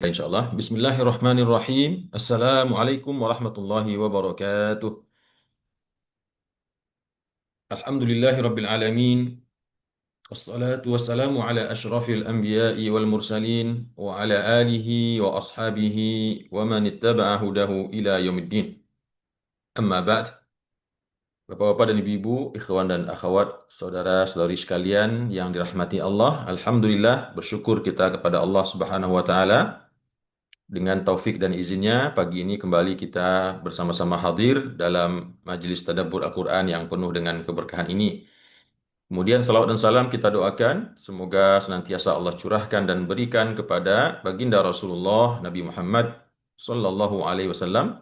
Insyaallah. Bismillahirrahmanirrahim. Assalamualaikum warahmatullahi wabarakatuh. Alhamdulillahi rabbil alamin. Wassalatu wassalamu ala asyrafil anbiya'i wal mursalin wa ala alihi wa ashabihi wa man ittaba'a hudahu ila yaumiddin. Amma ba'd. Bapak-bapak dan ibu-ibu, ikhwan dan akhwat, saudara-saudari sekalian yang dirahmati Allah, alhamdulillah bersyukur kita kepada Allah Subhanahu wa taala. Dengan taufik dan izinnya, pagi ini kembali kita bersama-sama hadir dalam majelis tadabbur Al-Quran yang penuh dengan keberkahan ini. Kemudian salawat dan salam kita doakan, semoga senantiasa Allah curahkan dan berikan kepada baginda Rasulullah Nabi Muhammad Sallallahu Alaihi Wasallam.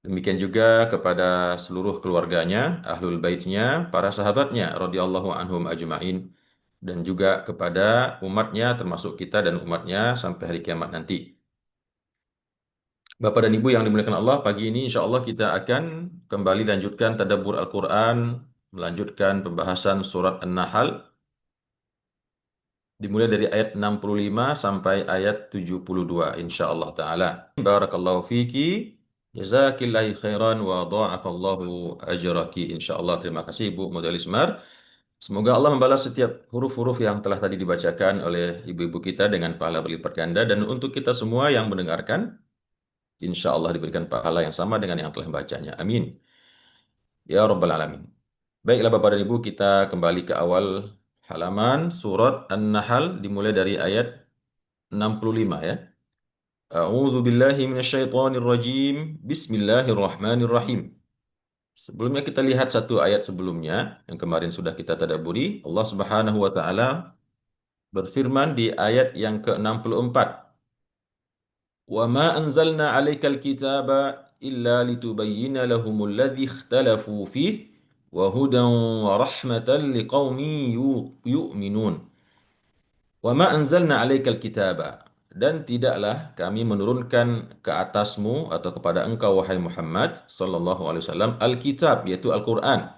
Demikian juga kepada seluruh keluarganya, ahlul baitnya, para sahabatnya, radhiyallahu anhum ajma'in. Dan juga kepada umatnya, termasuk kita dan umatnya sampai hari kiamat nanti. Bapak dan Ibu yang dimuliakan Allah, pagi ini insya Allah kita akan kembali lanjutkan tadabbur Al-Quran, melanjutkan pembahasan surat An-Nahl, dimulai dari ayat 65 sampai ayat 72, insya Allah Ta'ala. Barakallahu fiki, jazakillahi khairan wa dha'afallahu ajraki, insya Allah. Terima kasih Ibu Mudhali Ismar. Semoga Allah membalas setiap huruf-huruf yang telah tadi dibacakan oleh ibu-ibu kita dengan pahala berlipat ganda, dan untuk kita semua yang mendengarkan, insya Allah diberikan pahala yang sama dengan yang telah membacanya. Amin. Ya Rabbal Alamin. Baiklah Bapak dan Ibu, kita kembali ke awal halaman surat An-Nahl dimulai dari ayat 65 ya. A'udzu billahi minasyaitonir rajim. Bismillahirrahmanirrahim. Sebelumnya kita lihat satu ayat sebelumnya yang kemarin sudah kita tadabburi. Allah Subhanahu wa taala berfirman di ayat yang ke-64. وَمَا أَنزَلْنَا عَلَيْكَ الْكِتَابَ إِلَّا لِتُبَيِّنَ لَهُمُ الَّذِي اخْتَلَفُوا فِيهِ وَهُدًى وَرَحْمَةً لِقَوْمٍ يُؤْمِنُونَ. وَمَا أَنزَلْنَا عَلَيْكَ الْكِتَابَ, dan tidaklah kami menurunkan ke atasmu atau kepada engkau wahai Muhammad sallallahu alaihi wasallam Alkitab, yaitu Al-Qur'an,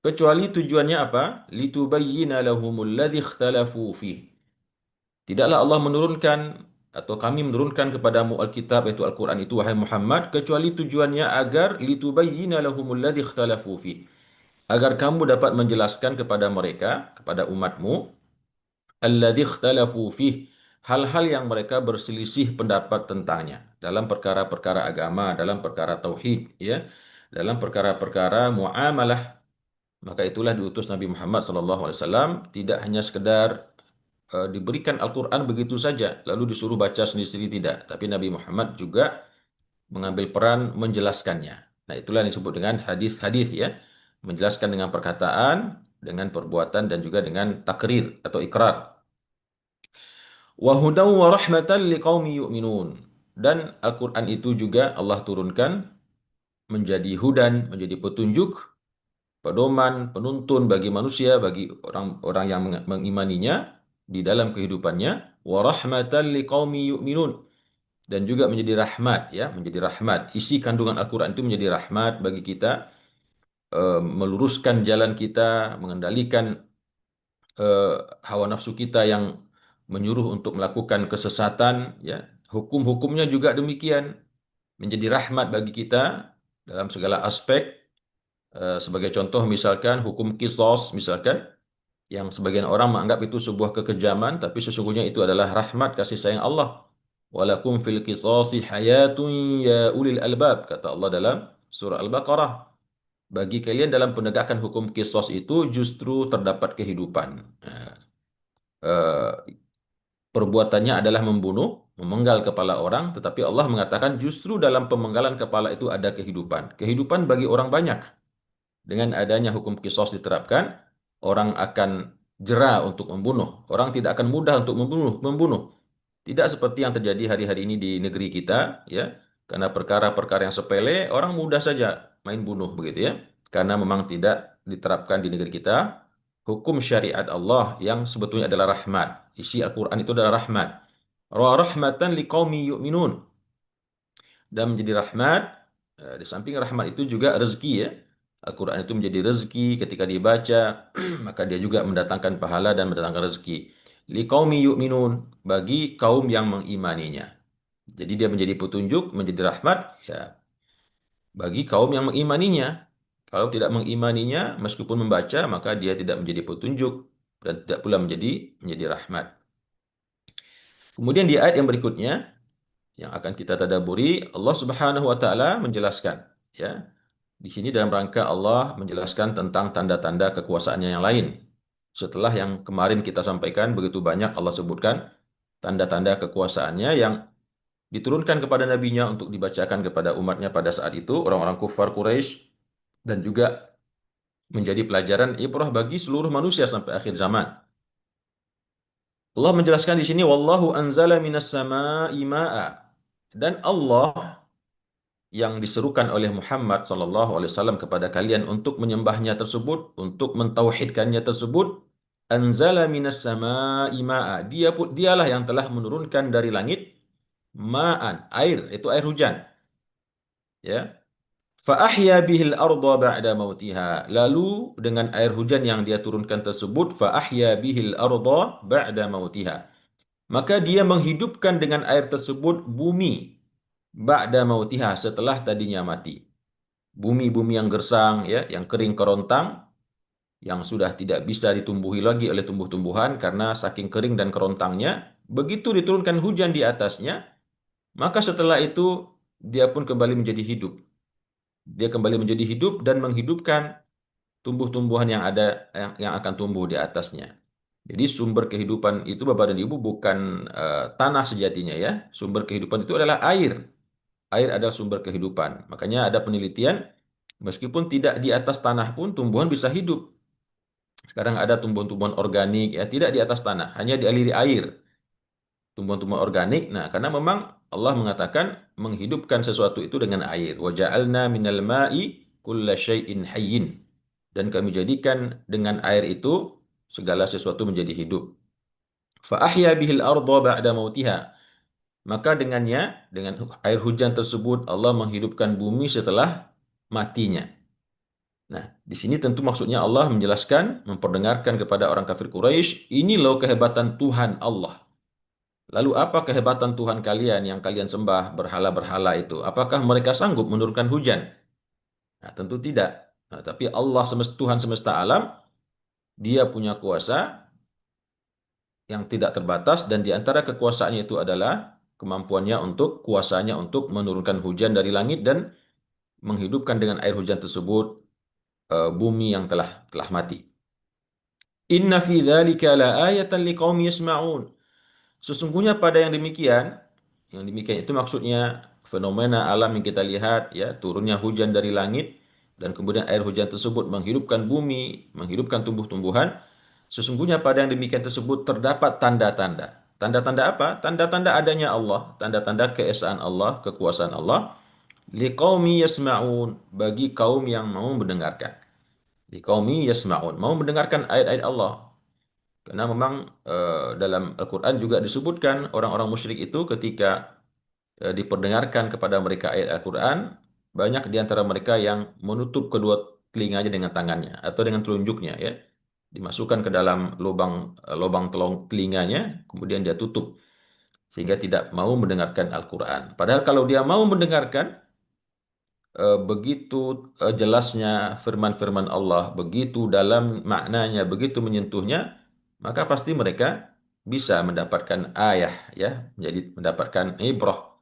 kecuali tujuannya apa? Litubayyina lahumul ladzi ikhtalafu fihi. Tidaklah Allah menurunkan atau kami menurunkan kepadamu Alkitab, yaitu Al-Quran itu, wahai Muhammad, kecuali tujuannya agar litubayyina lahumul ladzi ikhtalafu fih, agar kamu dapat menjelaskan kepada mereka, kepada umatmu, alladzi ikhtalafu fih, hal-hal yang mereka berselisih pendapat tentangnya dalam perkara-perkara agama, dalam perkara tauhid, ya, dalam perkara-perkara muamalah. Maka itulah diutus Nabi Muhammad SAW, tidak hanya sekedar diberikan Al-Quran begitu saja, lalu disuruh baca sendiri-sendiri, tidak. Tapi Nabi Muhammad juga mengambil peran menjelaskannya. Nah, itulah yang disebut dengan hadis-hadis ya. Menjelaskan dengan perkataan, dengan perbuatan, dan juga dengan takrir atau ikrar. Wa hudaw wa rahmatan liqaumi yu'minun. Dan Al-Quran itu juga Allah turunkan menjadi hudan, menjadi petunjuk, pedoman, penuntun bagi manusia, bagi orang-orang yang mengimaninya di dalam kehidupannya, wa rahmatan liqaumi yu'minun, dan juga menjadi rahmat ya, menjadi rahmat. Isi kandungan Al-Qur'an itu menjadi rahmat bagi kita, meluruskan jalan kita, mengendalikan eh, hawa nafsu kita yang menyuruh untuk melakukan kesesatan ya. Hukum-hukumnya juga demikian, menjadi rahmat bagi kita dalam segala aspek. Sebagai contoh misalkan hukum kisos misalkan, yang sebagian orang menganggap itu sebuah kekejaman, tapi sesungguhnya itu adalah rahmat kasih sayang Allah. Walakum fil qisasi hayatun ya ulil albab, kata Allah dalam surah Al-Baqarah. Bagi kalian dalam penegakan hukum kisos itu justru terdapat kehidupan. Nah, eh, perbuatannya adalah membunuh, memenggal kepala orang, tetapi Allah mengatakan justru dalam pemenggalan kepala itu ada kehidupan. Kehidupan bagi orang banyak. Dengan adanya hukum kisos diterapkan, orang akan jera untuk membunuh. Orang tidak akan mudah untuk membunuh. Tidak seperti yang terjadi hari-hari ini di negeri kita, ya. Karena perkara-perkara yang sepele, orang mudah saja main bunuh begitu ya. Karena memang tidak diterapkan di negeri kita hukum syariat Allah yang sebetulnya adalah rahmat. Isi Al-Quran itu adalah rahmat. Rahmatan liqaumi yu'minun. Dan menjadi rahmat, di samping rahmat itu juga rezeki ya. Al-Quran itu menjadi rezeki ketika dibaca, maka dia juga mendatangkan pahala dan mendatangkan rezeki. liqaumi yu'minun, bagi kaum yang mengimaninya. Jadi dia menjadi petunjuk, menjadi rahmat ya bagi kaum yang mengimaninya. Kalau tidak mengimaninya, meskipun membaca, maka dia tidak menjadi petunjuk dan tidak pula menjadi rahmat. Kemudian di ayat yang berikutnya yang akan kita tadaburi, Allah Subhanahu wa taala menjelaskan, ya. Di sini dalam rangka Allah menjelaskan tentang tanda-tanda kekuasaannya yang lain. Setelah yang kemarin kita sampaikan begitu banyak Allah sebutkan tanda-tanda kekuasaannya yang diturunkan kepada nabinya untuk dibacakan kepada umatnya pada saat itu, orang-orang kufar Quraisy, dan juga menjadi pelajaran ibrah bagi seluruh manusia sampai akhir zaman. Allah menjelaskan di sini, wallahu anzala minas sama'i ma'a. Dan Allah yang diserukan oleh Muhammad SAW kepada kalian untuk menyembahnya tersebut, untuk mentauhidkannya tersebut, anzala minas sama'i ma'a. Dialah yang telah menurunkan dari langit ma'an, air, itu air hujan. Ya. Fa'ahya bihil arda ba'da mautiha. Lalu dengan air hujan yang dia turunkan tersebut, fa'ahya bihil arda ba'da mautiha. Maka dia menghidupkan dengan air tersebut bumi ba'da mautiha, setelah tadinya mati. Bumi-bumi yang gersang, ya, yang kering kerontang, yang sudah tidak bisa ditumbuhi lagi oleh tumbuh-tumbuhan karena saking kering dan kerontangnya, begitu diturunkan hujan di atasnya, maka setelah itu dia pun kembali menjadi hidup. Dia kembali menjadi hidup dan menghidupkan tumbuh-tumbuhan yang ada yang akan tumbuh di atasnya. Jadi sumber kehidupan itu Bapak dan Ibu bukan tanah sejatinya, ya. Sumber kehidupan itu adalah air. Air adalah sumber kehidupan. Makanya ada penelitian, meskipun tidak di atas tanah pun tumbuhan bisa hidup. Sekarang ada tumbuhan-tumbuhan organik, ya, tidak di atas tanah, hanya dialiri air. Tumbuhan-tumbuhan organik. Nah, karena memang Allah mengatakan menghidupkan sesuatu itu dengan air. Wa ja'alna minal ma'i kulla syai'in hayyin. Dan kami jadikan dengan air itu segala sesuatu menjadi hidup. Fa ahya bihil arda ba'da mautiha. Maka dengannya, dengan air hujan tersebut Allah menghidupkan bumi setelah matinya. Nah, di sini tentu maksudnya Allah menjelaskan, memperdengarkan kepada orang kafir Quraisy, ini loh kehebatan Tuhan Allah. Lalu apa kehebatan Tuhan kalian yang kalian sembah berhala-berhala itu? Apakah mereka sanggup menurunkan hujan? Nah, tentu tidak. Nah, tapi Allah Tuhan semesta alam, dia punya kuasa yang tidak terbatas dan di antara kekuasaannya itu adalah kemampuannya untuk kuasanya untuk menurunkan hujan dari langit dan menghidupkan dengan air hujan tersebut bumi yang telah mati. Inna fi dzalika laayatan liqaumi yasma'un. Sesungguhnya pada yang demikian itu maksudnya fenomena alam yang kita lihat, ya, turunnya hujan dari langit dan kemudian air hujan tersebut menghidupkan bumi, menghidupkan tumbuh-tumbuhan. Sesungguhnya pada yang demikian tersebut terdapat tanda-tanda. Tanda-tanda apa? Tanda-tanda adanya Allah, tanda-tanda keesaan Allah, kekuasaan Allah. Liqaumi yasma'un, bagi kaum yang mau mendengarkan. Liqaumi yasma'un, mau mendengarkan ayat-ayat Allah. Karena memang dalam Al-Quran juga disebutkan orang-orang musyrik itu ketika diperdengarkan kepada mereka ayat Al-Quran, banyak di antara mereka yang menutup kedua telinganya dengan tangannya atau dengan telunjuknya, ya. Dimasukkan ke dalam lubang telinganya, kemudian dia tutup sehingga tidak mau mendengarkan Al-Quran. Padahal kalau dia mau mendengarkan, begitu jelasnya firman-firman Allah, begitu dalam maknanya, begitu menyentuhnya, maka pasti mereka bisa mendapatkan ayah, ya, menjadi mendapatkan ibrah,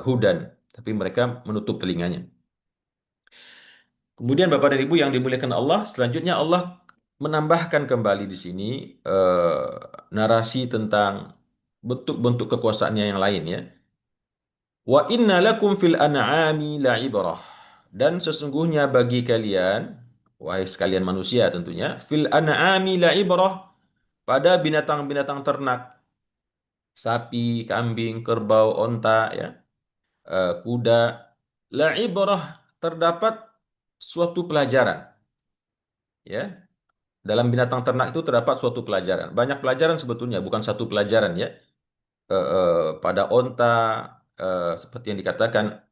hudan, tapi mereka menutup telinganya. Kemudian Bapak dan Ibu yang dimuliakan Allah, selanjutnya Allah menambahkan kembali di sini narasi tentang bentuk-bentuk kekuasaannya yang lain, ya. Wa inna lakum fil an'ami la'ibrah. Dan sesungguhnya bagi kalian, wahai sekalian manusia tentunya, fil an'ami la'ibrah, pada binatang-binatang ternak, sapi, kambing, kerbau, onta, ya, kuda, la'ibrah, terdapat suatu pelajaran, ya. Dalam binatang ternak itu terdapat suatu pelajaran. Banyak pelajaran sebetulnya, bukan satu pelajaran, ya. Pada onta, seperti yang dikatakan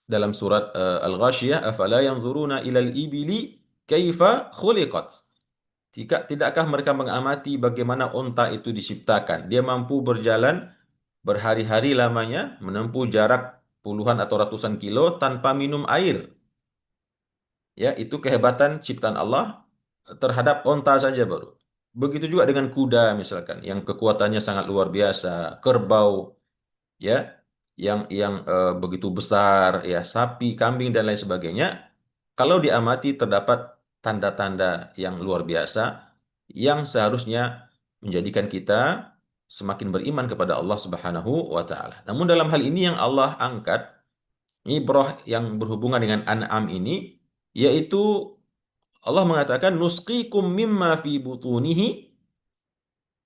dalam surat Al-Ghasyiyah, afala yanzuruna ilal ibili kaifa khuliqat. Tidakkah mereka mengamati bagaimana unta itu diciptakan? Dia mampu berjalan berhari-hari lamanya, menempuh jarak puluhan atau ratusan kilo tanpa minum air. Ya, itu kehebatan ciptaan Allah terhadap onta saja baru. Begitu juga dengan kuda misalkan, yang kekuatannya sangat luar biasa, kerbau, ya, yang begitu besar, ya, sapi, kambing dan lain sebagainya. Kalau diamati terdapat tanda-tanda yang luar biasa yang seharusnya menjadikan kita semakin beriman kepada Allah Subhanahu wa taala. Namun dalam hal ini yang Allah angkat ibrah yang berhubungan dengan an'am ini, yaitu Allah mengatakan nusqikum mimma fi butunihi.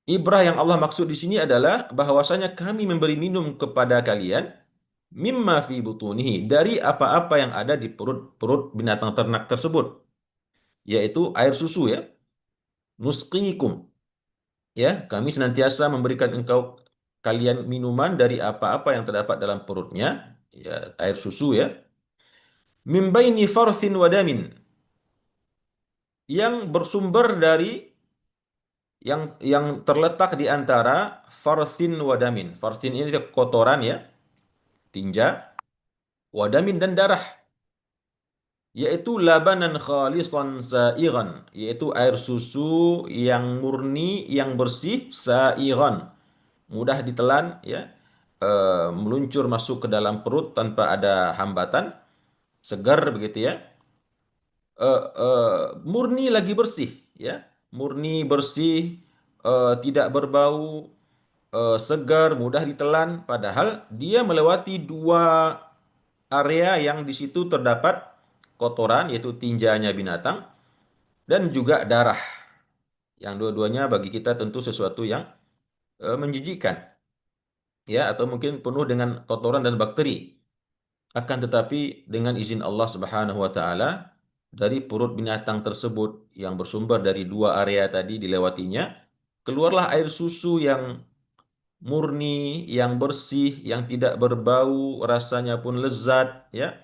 Ibrah yang Allah maksud di sini adalah bahwasanya kami memberi minum kepada kalian mimma fi butunihi, dari apa-apa yang ada di perut-perut binatang ternak tersebut, yaitu air susu, ya. Nusqikum, ya, kami senantiasa memberikan kalian minuman dari apa-apa yang terdapat dalam perutnya, ya, air susu, ya. Mim baini farthin wa damin, yang bersumber dari yang terletak di antara farthin wadamin. Farthin ini kotoran, ya, tinja, wadamin dan darah, yaitu labanan khalisan sa'iran, yaitu air susu yang murni, yang bersih, sa'iran, mudah ditelan, ya, meluncur masuk ke dalam perut tanpa ada hambatan, segar begitu, ya. Murni lagi bersih, ya, murni bersih, tidak berbau, segar, mudah ditelan, padahal dia melewati dua area yang di situ terdapat kotoran, yaitu tinjanya binatang dan juga darah, yang dua-duanya bagi kita tentu sesuatu yang menjijikkan, ya, atau mungkin penuh dengan kotoran dan bakteri. Akan tetapi dengan izin Allah Subhanahu wa taala, dari perut binatang tersebut yang bersumber dari dua area tadi dilewatinya, keluarlah air susu yang murni, yang bersih, yang tidak berbau, rasanya pun lezat, ya.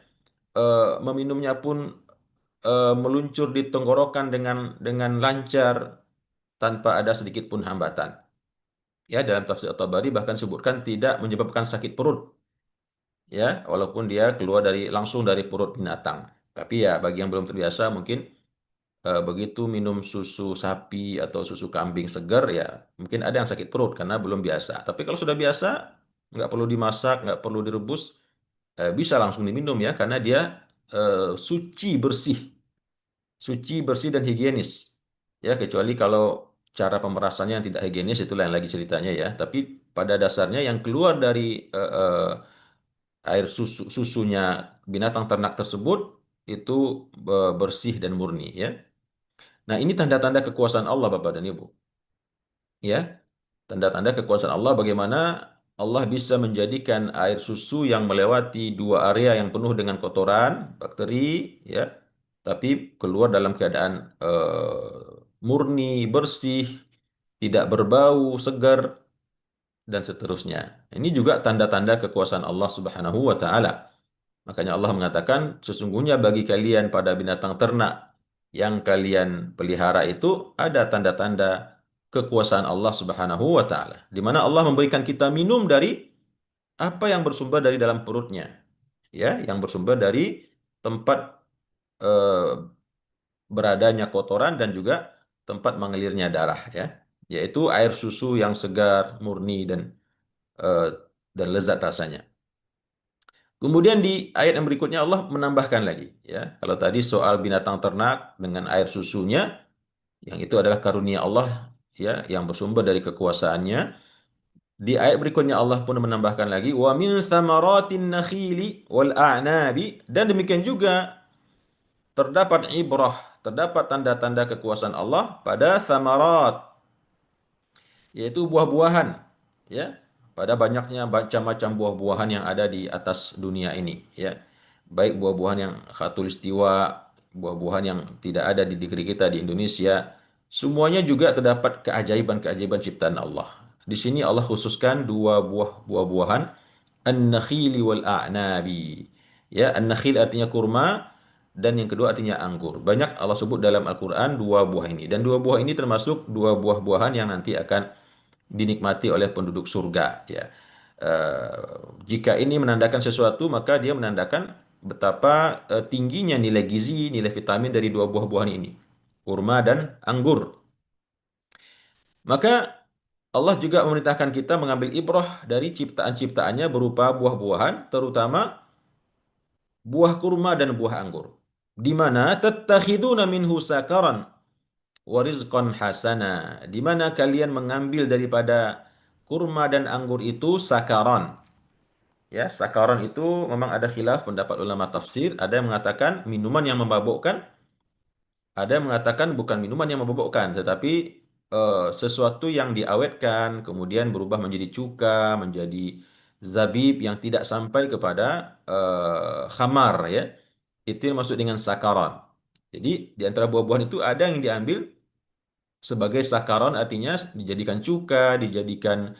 Meminumnya pun meluncur di tenggorokan dengan lancar tanpa ada sedikit pun hambatan. Ya, dalam tafsir At-Tabari bahkan sebutkan tidak menyebabkan sakit perut, ya, walaupun dia keluar langsung dari perut binatang. Tapi ya bagi yang belum terbiasa mungkin begitu minum susu sapi atau susu kambing segar, ya mungkin ada yang sakit perut karena belum biasa. Tapi kalau sudah biasa, nggak perlu dimasak, nggak perlu direbus, bisa langsung diminum, ya, karena dia suci, bersih dan higienis. Ya, kecuali kalau cara pemerasannya yang tidak higienis, itu lain lagi ceritanya, ya. Tapi pada dasarnya yang keluar dari air susunya binatang ternak tersebut itu bersih dan murni, ya. Nah, ini tanda-tanda kekuasaan Allah, Bapak dan Ibu. Ya, tanda-tanda kekuasaan Allah bagaimana Allah bisa menjadikan air susu yang melewati dua area yang penuh dengan kotoran, bakteri, ya, tapi keluar dalam keadaan murni, bersih, tidak berbau, segar, dan seterusnya. Ini juga tanda-tanda kekuasaan Allah Subhanahu wa taala. Makanya Allah mengatakan, sesungguhnya bagi kalian pada binatang ternak yang kalian pelihara itu ada tanda-tanda kekuasaan Allah Subhanahu wa taala, di mana Allah memberikan kita minum dari apa yang bersumber dari dalam perutnya, ya, yang bersumber dari tempat eh, beradanya kotoran dan juga tempat mengalirnya darah, ya, yaitu air susu yang segar, murni eh, dan lezat rasanya. Kemudian di ayat yang berikutnya Allah menambahkan lagi, ya. Kalau tadi soal binatang ternak dengan air susunya, yang itu adalah karunia Allah, ya, yang bersumber dari kekuasaannya. Di ayat berikutnya Allah pun menambahkan lagi, wa min thamaratin nakhili wal a'nabi, dan demikian juga terdapat ibrah, terdapat tanda-tanda kekuasaan Allah pada thamarat, yaitu buah-buahan, ya, pada banyaknya macam-macam buah-buahan yang ada di atas dunia ini, ya, baik buah-buahan yang khatulistiwa, buah-buahan yang tidak ada di negeri kita di Indonesia, semuanya juga terdapat keajaiban-keajaiban ciptaan Allah. Di sini Allah khususkan dua buah-buahan, an-nakhili wal a'nabi, ya. An-nakhil artinya kurma, dan yang kedua artinya anggur. Banyak Allah sebut dalam Al-Quran dua buah ini. Dan dua buah ini termasuk dua buah-buahan yang nanti akan dinikmati oleh penduduk surga. Ya. Jika ini menandakan sesuatu, maka dia menandakan betapa tingginya nilai gizi, nilai vitamin dari dua buah-buahan ini, kurma dan anggur. Maka Allah juga memerintahkan kita mengambil ibrah dari ciptaan-ciptaannya berupa buah-buahan, terutama buah kurma dan buah anggur. Di mana tattakhiduna minhu sakaran wa rizqan hasana. Di mana kalian mengambil daripada kurma dan anggur itu sakaran. Ya, sakaran itu memang ada khilaf pendapat ulama tafsir. Ada yang mengatakan minuman yang memabukkan, ada yang mengatakan bukan minuman yang memabukkan, tetapi sesuatu yang diawetkan, kemudian berubah menjadi cuka, menjadi zabib yang tidak sampai kepada khamar, ya. Itu yang maksud dengan sakaran. Jadi di antara buah-buahan itu ada yang diambil sebagai sakaran, artinya dijadikan cuka, dijadikan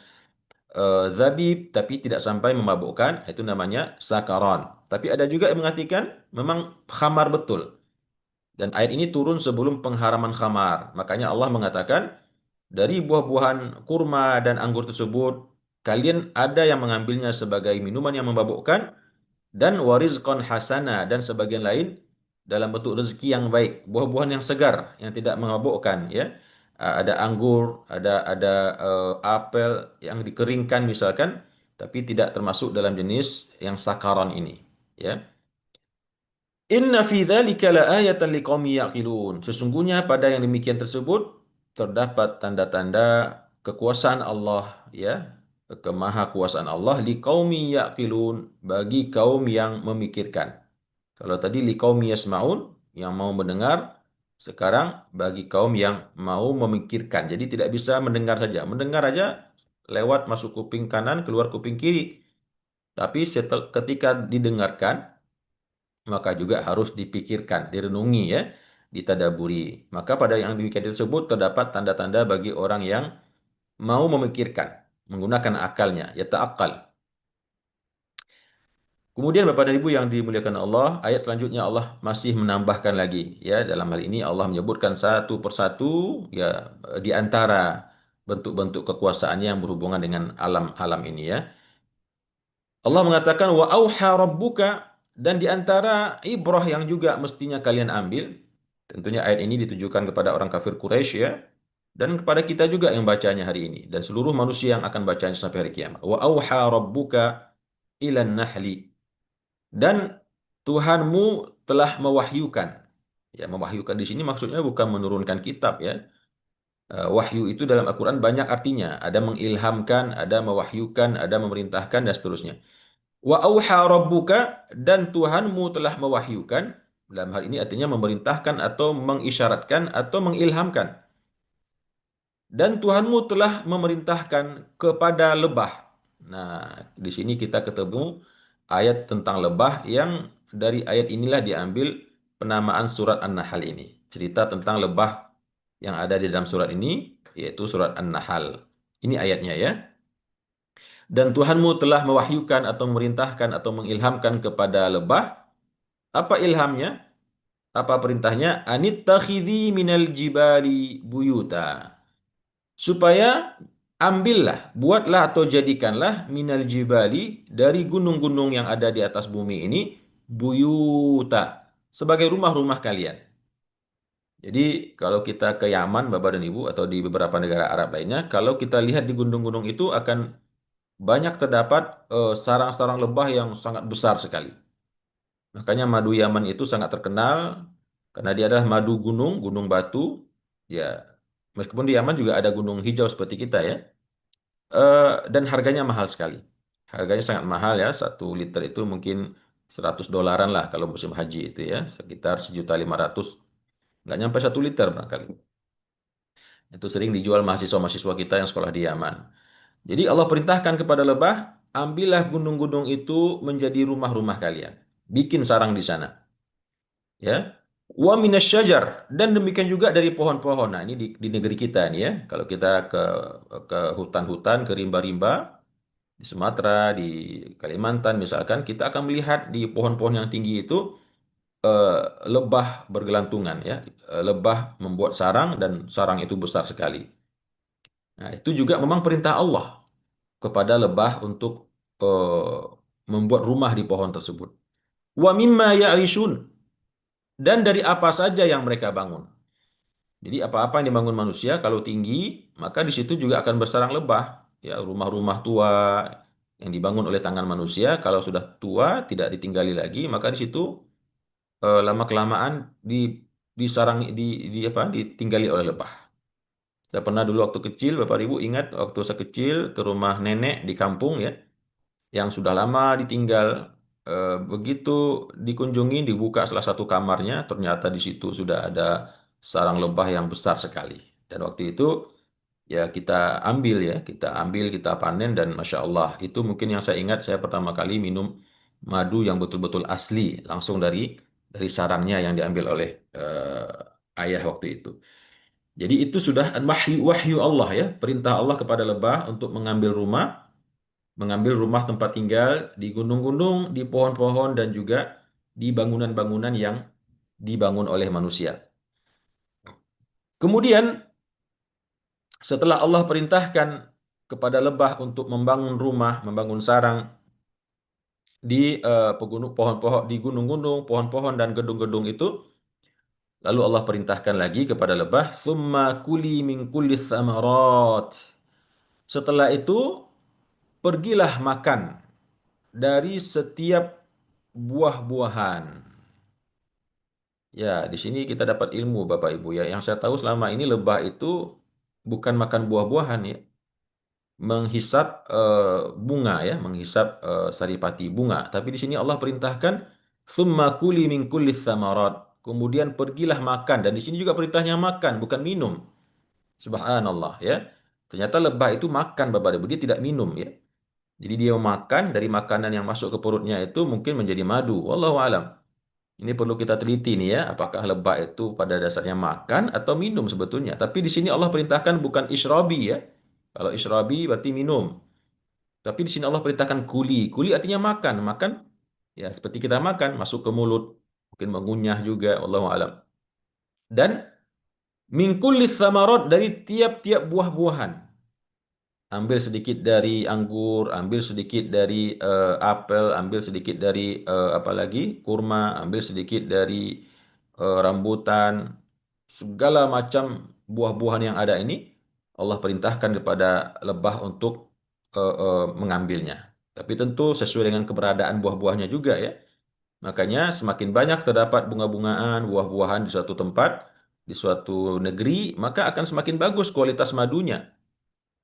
zabib, tapi tidak sampai memabukkan, itu namanya sakaran. Tapi ada juga yang mengatakan memang khamar betul. Dan ayat ini turun sebelum pengharaman khamar. Makanya Allah mengatakan, dari buah-buahan kurma dan anggur tersebut, kalian ada yang mengambilnya sebagai minuman yang memabukkan, dan warizqan hasana, dan sebagian lain dalam bentuk rezeki yang baik, buah-buahan yang segar, yang tidak memabukkan, ya. Ada anggur, ada apel yang dikeringkan misalkan, tapi tidak termasuk dalam jenis yang sakaran ini, ya. Inna fi dzalika laayatan liqaumi yaqilun. Sesungguhnya pada yang demikian tersebut terdapat tanda-tanda kekuasaan Allah, ya, kemahakuasaan Allah liqaumi yaqilun, bagi kaum yang memikirkan. Kalau tadi liqaumi yasmaun, yang mau mendengar, sekarang bagi kaum yang mau memikirkan. Jadi tidak bisa mendengar saja. Mendengar aja lewat masuk kuping kanan, keluar kuping kiri. Tapi ketika didengarkan, maka juga harus dipikirkan, direnungi, ya, ditadaburi. Maka pada yang demikian tersebut terdapat tanda-tanda bagi orang yang mau memikirkan, menggunakan akalnya, ya ta'akkal. Kemudian Bapak dan Ibu yang dimuliakan Allah, ayat selanjutnya Allah masih menambahkan lagi, ya, dalam hal ini Allah menyebutkan satu persatu, ya, di antara bentuk-bentuk kekuasaannya yang berhubungan dengan alam-alam ini, ya. Allah mengatakan wa auha rabbuka, dan di antara ibrah yang juga mestinya kalian ambil, tentunya ayat ini ditujukan kepada orang kafir Quraisy, ya, dan kepada kita juga yang bacanya hari ini dan seluruh manusia yang akan bacanya sampai hari kiamat. Wa auha rabbuka ilan nahli, dan Tuhanmu telah mewahyukan. Ya, mewahyukan di sini maksudnya bukan menurunkan kitab, ya. Wahyu itu dalam Al-Quran banyak artinya. Ada mengilhamkan, ada mewahyukan, ada memerintahkan, dan seterusnya. Wa auha rabbuka, dan Tuhanmu telah mewahyukan. Dalam hal ini artinya memerintahkan atau mengisyaratkan atau mengilhamkan. Dan Tuhanmu telah memerintahkan kepada lebah. Nah, di sini kita ketemu ayat tentang lebah yang dari ayat inilah diambil penamaan surat An-Nahl ini. Cerita tentang lebah yang ada di dalam surat ini, yaitu surat An-Nahl. Ini ayatnya, ya. Dan Tuhanmu telah mewahyukan atau memerintahkan atau mengilhamkan kepada lebah. Apa ilhamnya? Apa perintahnya? Anittakhidhi minal jibali buyuta. Supaya ambillah, buatlah atau jadikanlah minal jibali, dari gunung-gunung yang ada di atas bumi ini, buyuta, sebagai rumah-rumah kalian. Jadi kalau kita ke Yaman, Bapak dan Ibu, atau di beberapa negara Arab lainnya, kalau kita lihat di gunung-gunung itu akan banyak terdapat sarang-sarang lebah yang sangat besar sekali. Makanya madu Yaman itu sangat terkenal karena dia adalah madu gunung, gunung batu. Ya, meskipun di Yaman juga ada gunung hijau seperti kita, ya. Dan harganya mahal sekali. Harganya sangat mahal, ya. 1 liter itu mungkin $100 lah kalau musim haji itu, ya. Sekitar 1.500.000. Nggak nyampe 1 liter barangkali. Itu sering dijual mahasiswa-mahasiswa kita yang sekolah di Yaman. Jadi Allah perintahkan kepada lebah, ambillah gunung-gunung itu menjadi rumah-rumah kalian. Bikin sarang di sana. Ya. Wa minasyajar, dan demikian juga dari pohon-pohon. Nah, ini di negeri kita nih, ya. Kalau kita ke hutan-hutan, ke rimba-rimba di Sumatera, di Kalimantan misalkan, kita akan melihat di pohon-pohon yang tinggi itu eh, lebah bergelantungan ya. Lebah membuat sarang dan sarang itu besar sekali. Nah, itu juga memang perintah Allah kepada lebah untuk eh, membuat rumah di pohon tersebut. Wa mimma ya'rishun, dan dari apa saja yang mereka bangun. Jadi apa-apa yang dibangun manusia kalau tinggi, maka di situ juga akan bersarang lebah. Ya, rumah-rumah tua yang dibangun oleh tangan manusia kalau sudah tua tidak ditinggali lagi, maka di situ lama-kelamaan disarang di apa ditinggali oleh lebah. Saya pernah dulu waktu kecil, Bapak Ibu ingat waktu saya kecil ke rumah nenek di kampung ya, yang sudah lama ditinggal. Begitu dikunjungi, dibuka salah satu kamarnya, ternyata di situ sudah ada sarang lebah yang besar sekali. Dan waktu itu ya kita ambil ya, kita panen dan Masya Allah itu mungkin yang saya ingat saya pertama kali minum madu yang betul-betul asli langsung dari sarangnya yang diambil oleh ayah waktu itu. Jadi itu sudah wahyu Allah ya, perintah Allah kepada lebah untuk mengambil rumah tempat tinggal di gunung-gunung, di pohon-pohon dan juga di bangunan-bangunan yang dibangun oleh manusia. Kemudian setelah Allah perintahkan kepada lebah untuk membangun rumah, membangun sarang di pegunung pohon-pohon di gunung-gunung, pohon-pohon dan gedung-gedung itu, lalu Allah perintahkan lagi kepada lebah, "Tsumma kuli min kulli tsamarat." Setelah itu, pergilah makan dari setiap buah-buahan. Ya, di sini kita dapat ilmu Bapak Ibu ya. Yang saya tahu selama ini lebah itu bukan makan buah-buahan ya, menghisap bunga ya, menghisap saripati bunga. Tapi di sini Allah perintahkan "Tsumma kuli min kulli tsamarat." Kemudian pergilah makan dan di sini juga perintahnya makan bukan minum. Subhanallah ya. Ternyata lebah itu makan Bapak Ibu, dia tidak minum ya. Jadi dia makan dari makanan yang masuk ke perutnya itu mungkin menjadi madu. Wallahu alam. Ini perlu kita teliti nih ya, apakah lebah itu pada dasarnya makan atau minum sebetulnya. Tapi di sini Allah perintahkan bukan israbi ya. Kalau israbi berarti minum. Tapi di sini Allah perintahkan kuli. Kuli artinya makan. Makan ya seperti kita makan, masuk ke mulut, mungkin mengunyah juga, wallahu alam. Dan min kulli thamarot, dari tiap-tiap buah-buahan. Ambil sedikit dari anggur, ambil sedikit dari apel, ambil sedikit dari apa lagi? Kurma, ambil sedikit dari rambutan, segala macam buah-buahan yang ada ini Allah perintahkan kepada lebah untuk mengambilnya. Tapi tentu sesuai dengan keberadaan buah-buahnya juga ya. Makanya semakin banyak terdapat bunga-bungaan, buah-buahan di suatu tempat, di suatu negeri, maka akan semakin bagus kualitas madunya.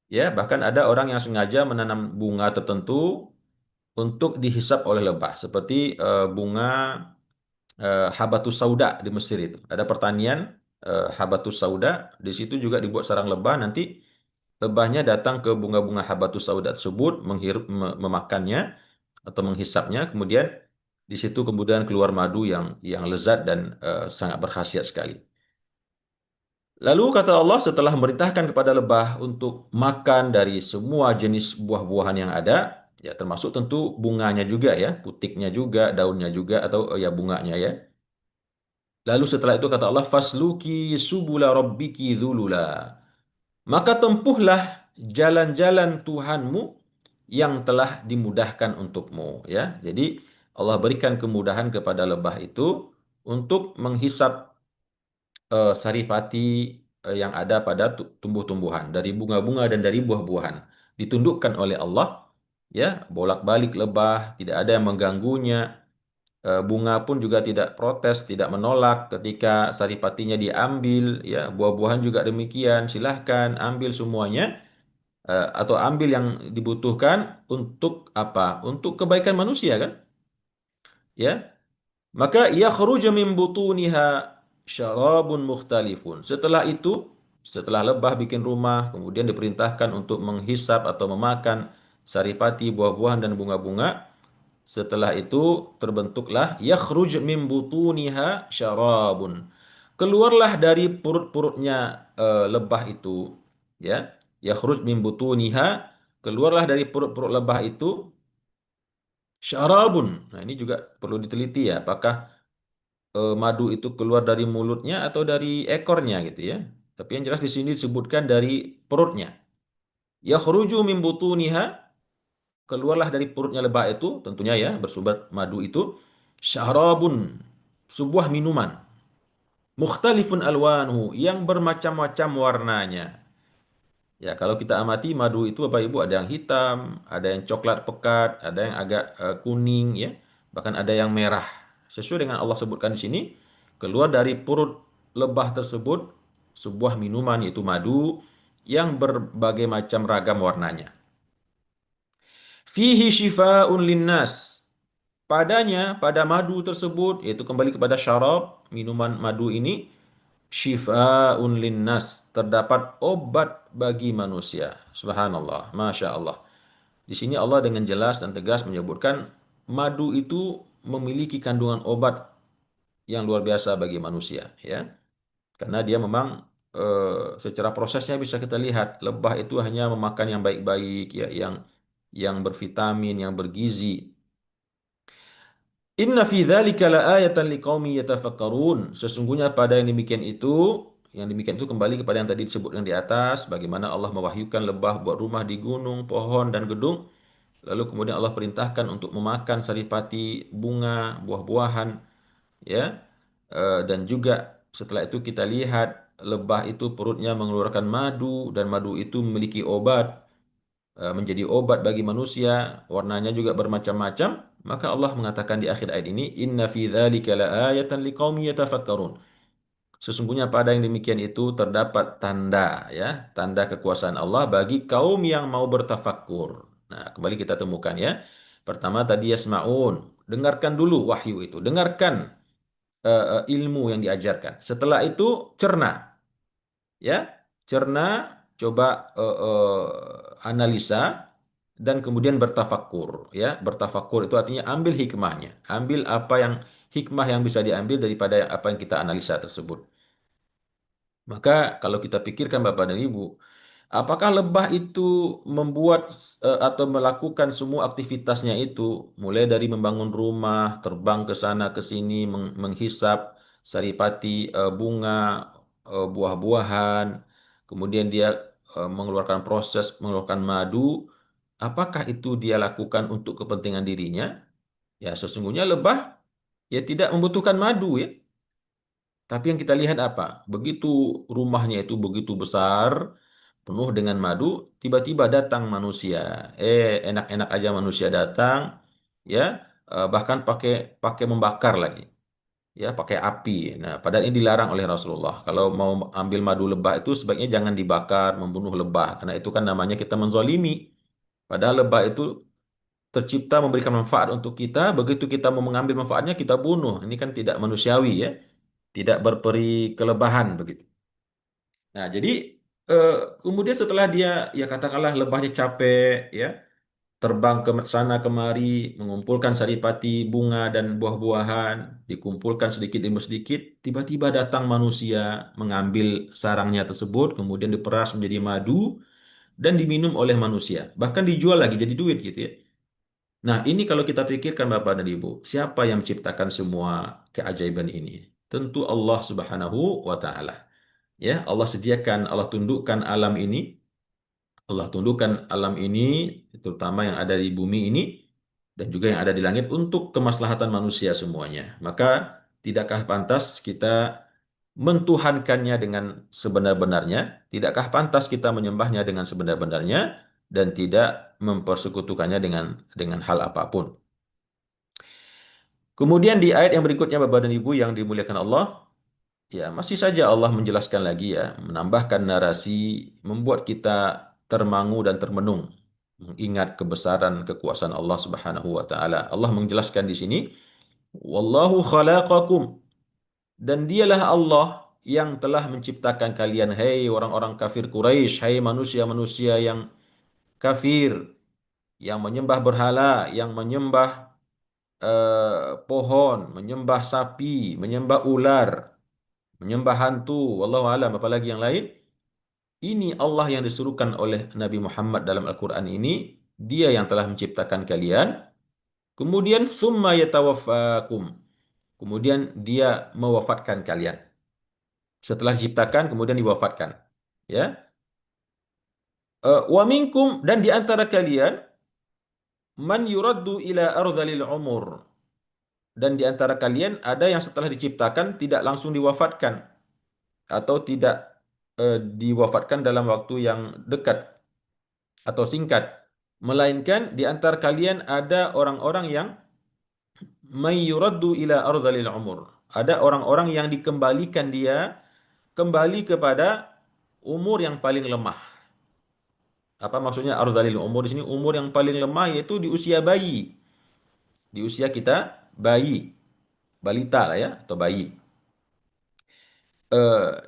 Ya, bahkan ada orang yang sengaja menanam bunga tertentu untuk dihisap oleh lebah, seperti bunga habatus sauda di Mesir itu. Ada pertanian habatus sauda, di situ juga dibuat sarang lebah, nanti lebahnya datang ke bunga-bunga habatus sauda tersebut, memakannya atau menghisapnya, kemudian di situ kemudian keluar madu yang lezat dan sangat berkhasiat sekali. Lalu kata Allah setelah memerintahkan kepada lebah untuk makan dari semua jenis buah-buahan yang ada, ya termasuk tentu bunganya juga ya, putiknya juga, daunnya juga atau ya bunganya ya. Lalu setelah itu kata Allah, "Fasluki subula rabbiki dzulula." Maka tempuhlah jalan-jalan Tuhanmu yang telah dimudahkan untukmu ya. Jadi Allah berikan kemudahan kepada lebah itu untuk menghisap saripati yang ada pada tumbuh-tumbuhan dari bunga-bunga dan dari buah-buahan ditundukkan oleh Allah ya, bolak-balik lebah tidak ada yang mengganggunya. Bunga pun juga tidak protes, tidak menolak ketika saripatinya diambil ya, buah-buahan juga demikian, silahkan ambil semuanya atau ambil yang dibutuhkan untuk apa, untuk kebaikan manusia kan ya. Maka yakhruju min butuniha syarabun mukhtalifun. Setelah itu, setelah lebah bikin rumah, kemudian diperintahkan untuk menghisap atau memakan saripati, buah-buahan dan bunga-bunga. Setelah itu terbentuklah yakhruj min butuniha syarabun. Keluarlah dari perut-perutnya lebah itu, ya. Yakhruj min butuniha, keluarlah dari perut-perut lebah itu syarabun. Nah, ini juga perlu diteliti ya, apakah madu itu keluar dari mulutnya atau dari ekornya gitu ya. Tapi yang jelas di sini disebutkan dari perutnya. Yakhruju min butuniha, keluarlah dari perutnya lebah itu, tentunya ya, bersumber madu itu, syarabun, sebuah minuman, mukhtalifun alwanuhu, yang bermacam-macam warnanya. Ya, kalau kita amati madu itu Bapak Ibu ada yang hitam, ada yang coklat pekat, ada yang agak kuning ya, bahkan ada yang merah. Sesuai dengan Allah sebutkan di sini, keluar dari perut lebah tersebut sebuah minuman yaitu madu yang berbagai macam ragam warnanya. Fihi syifa'un linnas. Padanya, pada madu tersebut, yaitu kembali kepada syarab, minuman madu ini, syifa'un linnas, terdapat obat bagi manusia. Subhanallah, Masya Allah. Di sini Allah dengan jelas dan tegas menyebutkan madu itu memiliki kandungan obat yang luar biasa bagi manusia, ya. Karena dia memang secara prosesnya bisa kita lihat lebah itu hanya memakan yang baik-baik, ya, yang bervitamin, yang bergizi. Inna fi dzalika laayatan liqaumin yatafakkarun. Sesungguhnya pada yang demikian itu kembali kepada yang tadi disebutkan di atas, bagaimana Allah mewahyukan lebah buat rumah di gunung, pohon dan gedung. Lalu kemudian Allah perintahkan untuk memakan saripati, bunga, buah-buahan, ya. Dan juga setelah itu kita lihat lebah itu perutnya mengeluarkan madu dan madu itu memiliki obat, menjadi obat bagi manusia, warnanya juga bermacam-macam, maka Allah mengatakan di akhir ayat ini, Inna fi dzalika laayatan liqaumin yatafakkarun. Sesungguhnya pada yang demikian itu terdapat tanda, ya, tanda kekuasaan Allah bagi kaum yang mau bertafakkur. Nah, kembali kita temukan ya. Pertama tadi yasmaun, dengarkan dulu wahyu itu, dengarkan ilmu yang diajarkan. Setelah itu cerna, ya, cerna, coba analisa dan kemudian bertafakur, ya. Bertafakur itu artinya ambil hikmahnya, ambil apa yang hikmah yang bisa diambil daripada apa yang kita analisa tersebut. Maka kalau kita pikirkan Bapak dan Ibu, apakah lebah itu membuat atau melakukan semua aktivitasnya itu, mulai dari membangun rumah, terbang ke sana ke sini, menghisap saripati, bunga, buah-buahan, kemudian dia mengeluarkan madu, apakah itu dia lakukan untuk kepentingan dirinya? Ya, sesungguhnya lebah ya tidak membutuhkan madu ya. Tapi yang kita lihat apa? Begitu rumahnya itu begitu besar, penuh dengan madu, tiba-tiba datang manusia. Enak-enak aja manusia datang, ya, bahkan pakai pakai membakar lagi, ya, pakai api. Nah, padahal ini dilarang oleh Rasulullah. Kalau mau ambil madu lebah itu sebaiknya jangan dibakar, membunuh lebah, karena itu kan namanya kita menzolimi. Padahal lebah itu tercipta memberikan manfaat untuk kita, begitu kita mau mengambil manfaatnya kita bunuh. Ini kan tidak manusiawi ya, tidak berperi kelebahan begitu. Nah, jadi eh, kemudian setelah dia ya katakanlah lebahnya capek ya, terbang ke sana kemari, mengumpulkan saripati, bunga dan buah-buahan, dikumpulkan sedikit demi sedikit, tiba-tiba datang manusia mengambil sarangnya tersebut, kemudian diperas menjadi madu dan diminum oleh manusia. Bahkan dijual lagi jadi duit gitu ya. Nah, ini kalau kita pikirkan Bapak dan Ibu, siapa yang menciptakan semua keajaiban ini? Tentu Allah Subhanahu wa taala. Ya, Allah sediakan, Allah tundukkan alam ini, Allah tundukkan alam ini, terutama yang ada di bumi ini, dan juga yang ada di langit untuk kemaslahatan manusia semuanya. Maka, tidakkah pantas kita mentuhankannya dengan sebenar-benarnya? Tidakkah pantas kita menyembahnya dengan sebenar-benarnya? Dan tidak mempersekutukannya dengan hal apapun. Kemudian di ayat yang berikutnya Bapak dan Ibu yang dimuliakan Allah, ya, masih saja Allah menjelaskan lagi ya, menambahkan narasi, membuat kita termangu dan termenung, mengingat kebesaran kekuasaan Allah Subhanahu wa taala. Allah menjelaskan di sini, "Wallahu khalaqakum," dan dialah Allah yang telah menciptakan kalian, hai orang-orang kafir Quraisy, hai manusia-manusia yang kafir, yang menyembah berhala, yang menyembah pohon, menyembah sapi, menyembah ular, menyembah hantu, wallahu alam apalagi yang lain. Ini Allah yang disuruhkan oleh Nabi Muhammad dalam Al-Quran ini, dia yang telah menciptakan kalian, kemudian summa yatawaffakum. kemudian dia mewafatkan kalian. Setelah diciptakan, kemudian diwafatkan. Ya, wa minkum dan di antara kalian man yuraddu ila ardhalil umur. Dan di antara kalian ada yang setelah diciptakan tidak langsung diwafatkan atau tidak diwafatkan dalam waktu yang dekat atau singkat. Melainkan di antara kalian ada orang-orang yang may yuraddu ila ardhalil umur. Ada orang-orang yang dikembalikan dia kembali kepada umur yang paling lemah. Apa maksudnya ardhalil umur di sini? Umur yang paling lemah yaitu di usia bayi. Di usia kita bayi, balita lah ya atau bayi.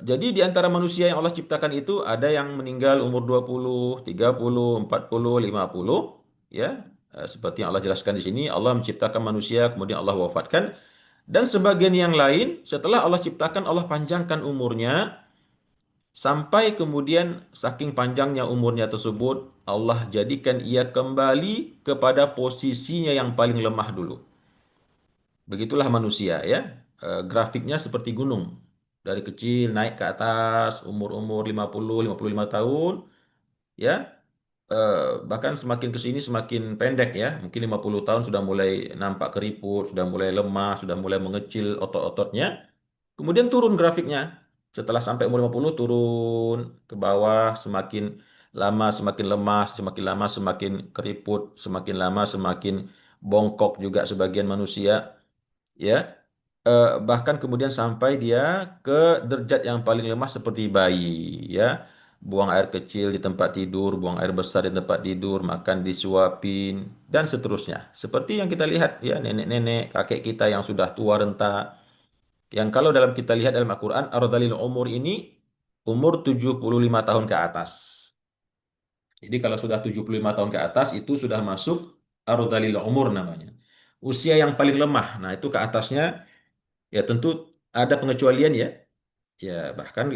Jadi di antara manusia yang Allah ciptakan itu ada yang meninggal umur 20, 30, 40, 50, ya. Seperti yang Allah jelaskan di sini, Allah menciptakan manusia kemudian Allah wafatkan dan sebagian yang lain setelah Allah ciptakan Allah panjangkan umurnya sampai kemudian saking panjangnya umurnya tersebut Allah jadikan ia kembali kepada posisinya yang paling lemah dulu. Begitulah manusia ya. Grafiknya seperti gunung. Dari kecil naik ke atas, umur-umur 50, 55 tahun, ya. Bahkan semakin ke sini semakin pendek ya. Mungkin 50 tahun sudah mulai nampak keriput, sudah mulai lemah, sudah mulai mengecil otot-ototnya. Kemudian turun grafiknya. Setelah sampai umur 50 turun ke bawah, semakin lama semakin lemah, semakin lama semakin keriput, semakin lama semakin bongkok juga sebagian manusia, ya. Bahkan kemudian sampai dia ke derajat yang paling lemah seperti bayi, ya. Buang air kecil di tempat tidur, buang air besar di tempat tidur, makan disuapin, dan seterusnya. Seperti yang kita lihat, ya, nenek-nenek, kakek kita yang sudah tua renta, yang kalau dalam kita lihat dalam Al-Quran, ardhalil umur ini umur 75 tahun ke atas. Jadi kalau sudah 75 tahun ke atas, itu sudah masuk ardhalil umur namanya. Usia yang paling lemah, nah itu ke atasnya. Ya tentu ada pengecualian ya. Ya bahkan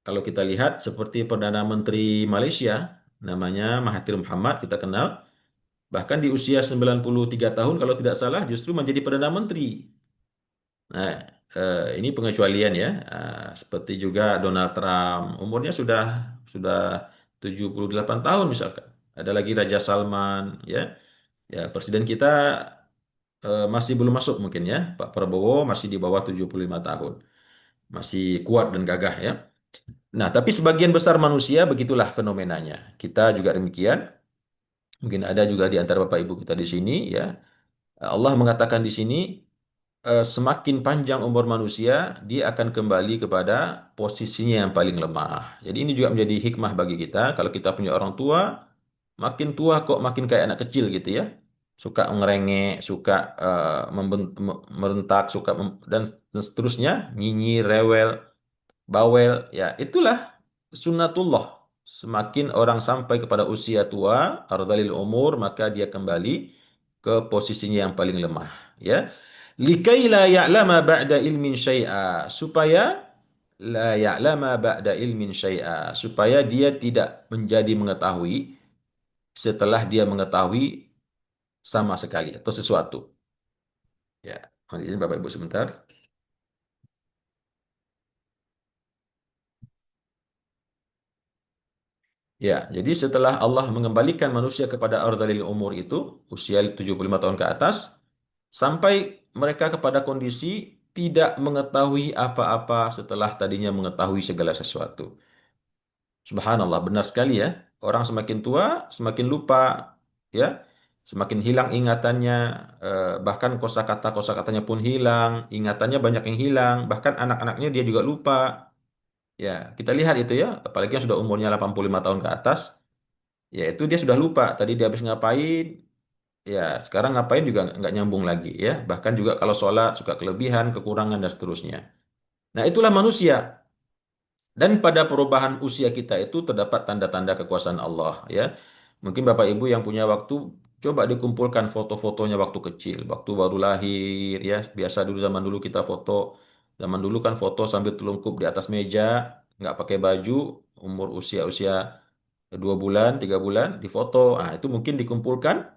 kalau kita lihat seperti Perdana Menteri Malaysia namanya Mahathir Mohamad kita kenal, bahkan di usia 93 tahun kalau tidak salah justru menjadi Perdana Menteri. Nah, ini pengecualian ya. Seperti juga Donald Trump umurnya sudah 78 tahun misalkan. Ada lagi Raja Salman ya. Ya, presiden kita masih belum masuk mungkin ya. Pak Prabowo masih di bawah 75 tahun. Masih kuat dan gagah ya. Nah, tapi sebagian besar manusia begitulah fenomenanya. Kita juga demikian. Mungkin ada juga di antara Bapak Ibu kita di sini ya. Allah mengatakan di sini semakin panjang umur manusia, dia akan kembali kepada posisinya yang paling lemah. Jadi ini juga menjadi hikmah bagi kita. Kalau kita punya orang tua, makin tua kok makin kayak anak kecil gitu ya. Suka ngerengek, suka merentak, dan seterusnya, nyinyir, rewel. Bawel, ya itulah sunnatullah. Semakin orang sampai kepada usia tua, ardhalil umur, maka dia kembali ke posisinya yang paling lemah. Ya, likai la ya'lama ba'da ilmin syai'a, supaya la ya'lama ba'da ilmin syai'a, supaya dia tidak menjadi mengetahui setelah dia mengetahui sama sekali atau sesuatu. Ya, mohon izin Bapak Ibu sebentar. Ya, jadi setelah Allah mengembalikan manusia kepada ardhalil umur itu, usia 75 tahun ke atas, sampai mereka kepada kondisi tidak mengetahui apa-apa setelah tadinya mengetahui segala sesuatu. Subhanallah, benar sekali ya. Orang semakin tua, semakin lupa, ya, semakin hilang ingatannya, bahkan kosakatanya pun hilang, ingatannya banyak yang hilang, bahkan anak-anaknya dia juga lupa. Ya, kita lihat itu ya, apalagi yang sudah umurnya 85 tahun ke atas. Ya itu dia sudah lupa tadi dia habis ngapain, ya sekarang ngapain juga nggak nyambung lagi ya. Bahkan juga kalau sholat suka kelebihan, kekurangan dan seterusnya. Nah itulah manusia. Dan pada perubahan usia kita itu terdapat tanda-tanda kekuasaan Allah ya. Mungkin Bapak Ibu yang punya waktu coba dikumpulkan foto-fotonya waktu kecil, waktu baru lahir ya. Biasa dulu zaman dulu kita foto. Zaman dulu kan foto sambil telungkup di atas meja, nggak pakai baju, umur usia-usia 2 bulan, 3 bulan, difoto. Nah, itu mungkin dikumpulkan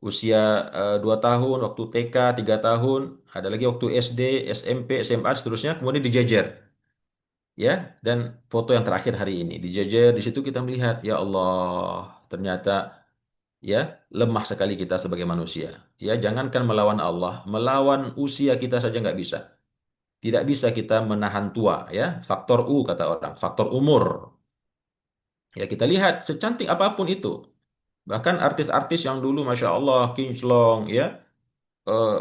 usia 2 tahun, waktu TK 3 tahun, ada lagi waktu SD, SMP, SMA, seterusnya, kemudian dijejer. Ya, dan foto yang terakhir hari ini dijejer, di situ kita melihat, ya Allah, ternyata ya lemah sekali kita sebagai manusia. Ya, jangankan melawan Allah, melawan usia kita saja nggak bisa. Tidak bisa kita menahan tua, ya. Faktor U kata orang, faktor umur. Ya, kita lihat secantik apapun itu. Bahkan artis-artis yang dulu, Masya Allah, kinclong, ya, eh,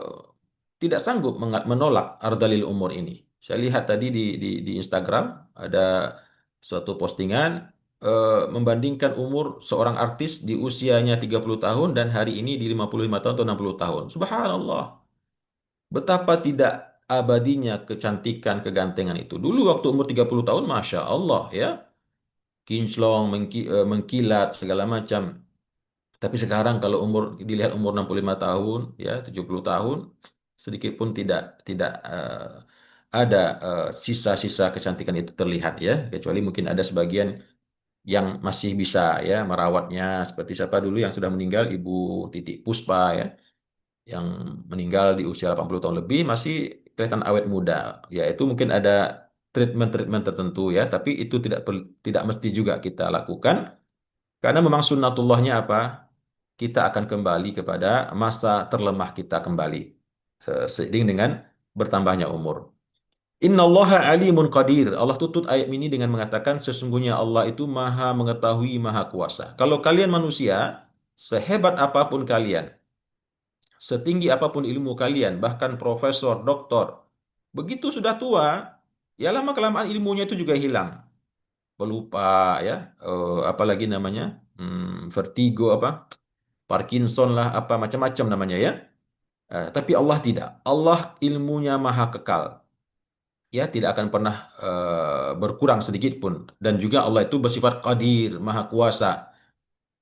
tidak sanggup menolak ardalil umur ini. Saya lihat tadi di Instagram ada suatu postingan membandingkan umur seorang artis di usianya 30 tahun dan hari ini di 55 tahun atau 60 tahun. Subhanallah. Betapa tidak abadinya kecantikan, kegantengan itu. Dulu waktu umur 30 tahun, Masya Allah ya, kinclong, mengkilat, segala macam. Tapi sekarang kalau dilihat umur 65 tahun, ya 70 tahun, sedikit pun tidak ada sisa-sisa kecantikan itu terlihat ya, kecuali mungkin ada sebagian yang masih bisa ya merawatnya, seperti siapa dulu yang sudah meninggal, Ibu Titik Puspa ya, yang meninggal di usia 80 tahun lebih masih kelihatan awet muda. Ya, itu mungkin ada treatment-treatment tertentu ya, tapi itu tidak mesti juga kita lakukan karena memang sunnatullahnya apa? Kita akan kembali kepada masa terlemah kita kembali seiring dengan bertambahnya umur. Innallaha alimun qadir. Allah tutup ayat ini dengan mengatakan sesungguhnya Allah itu maha mengetahui, maha kuasa. Kalau kalian manusia, sehebat apapun kalian, setinggi apapun ilmu kalian, bahkan profesor, doktor, begitu sudah tua, ya lama-kelamaan ilmunya itu juga hilang. Pelupa, ya, apalagi namanya, vertigo apa, Parkinson lah, apa macam-macam namanya ya. Tapi Allah tidak. Allah ilmunya maha kekal. Ya, tidak akan pernah berkurang sedikit pun. Dan juga Allah itu bersifat qadir, maha kuasa.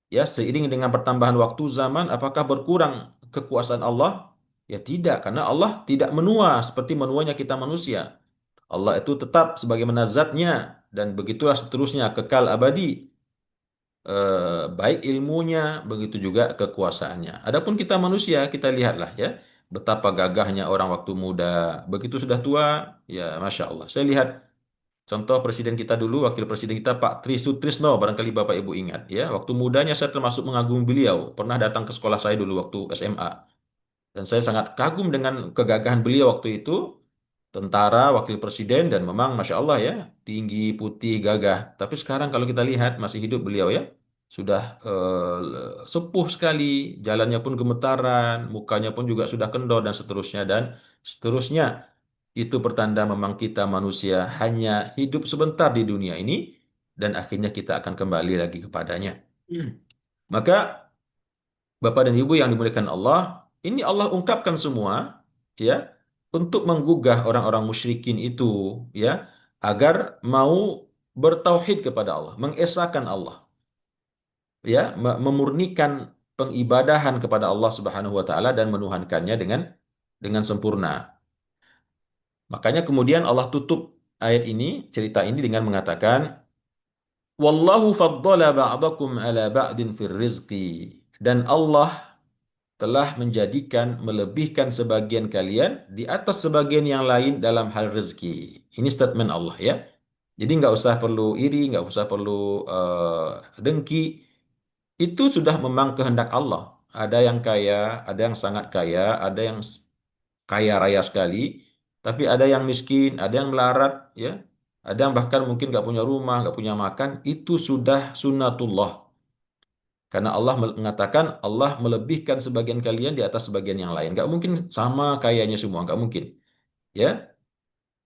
Ya, seiring dengan pertambahan waktu zaman, apakah berkurang kekuasaan Allah? Ya tidak, karena Allah tidak menua seperti menuanya kita manusia. Allah itu tetap sebagaimana zatnya dan begitulah seterusnya kekal abadi. Baik ilmunya, begitu juga kekuasaannya. Adapun kita manusia, kita lihatlah ya, betapa gagahnya orang waktu muda. Begitu sudah tua, ya Masya Allah. Saya lihat contoh presiden kita dulu, wakil presiden kita Pak Tri Sutrisno, barangkali Bapak Ibu ingat ya. Waktu mudanya saya termasuk mengagumi beliau. Pernah datang ke sekolah saya dulu waktu SMA. Dan saya sangat kagum dengan kegagahan beliau waktu itu, tentara, wakil presiden, dan memang Masya Allah ya, tinggi, putih, gagah. Tapi sekarang kalau kita lihat, masih hidup beliau ya, sudah sepuh sekali, jalannya pun gemetaran, mukanya pun juga sudah kendor, dan seterusnya, dan seterusnya. Itu pertanda memang kita manusia hanya hidup sebentar di dunia ini, dan akhirnya kita akan kembali lagi kepadanya. Maka Bapak dan Ibu yang dimuliakan Allah, ini Allah ungkapkan semua ya untuk menggugah orang-orang musyrikin itu ya agar mau bertauhid kepada Allah, mengesahkan Allah ya, memurnikan pengibadahan kepada Allah Subhanahu wa taala dan menuhankannya dengan sempurna. Makanya kemudian Allah tutup ayat ini, cerita ini dengan mengatakan wallahu faddala ba'dakum ala ba'din fir rizqi, dan Allah telah menjadikan melebihkan sebagian kalian di atas sebagian yang lain dalam hal rezeki. Ini statement Allah ya. Jadi nggak usah perlu iri, nggak usah perlu dengki. Itu sudah memang kehendak Allah. Ada yang kaya, ada yang sangat kaya, ada yang kaya raya sekali, tapi ada yang miskin, ada yang melarat, ya. Ada yang bahkan mungkin nggak punya rumah, nggak punya makan. Itu sudah sunnatullah. Karena Allah mengatakan Allah melebihkan sebagian kalian di atas sebagian yang lain. Nggak mungkin sama kayanya semua, nggak mungkin. Ya,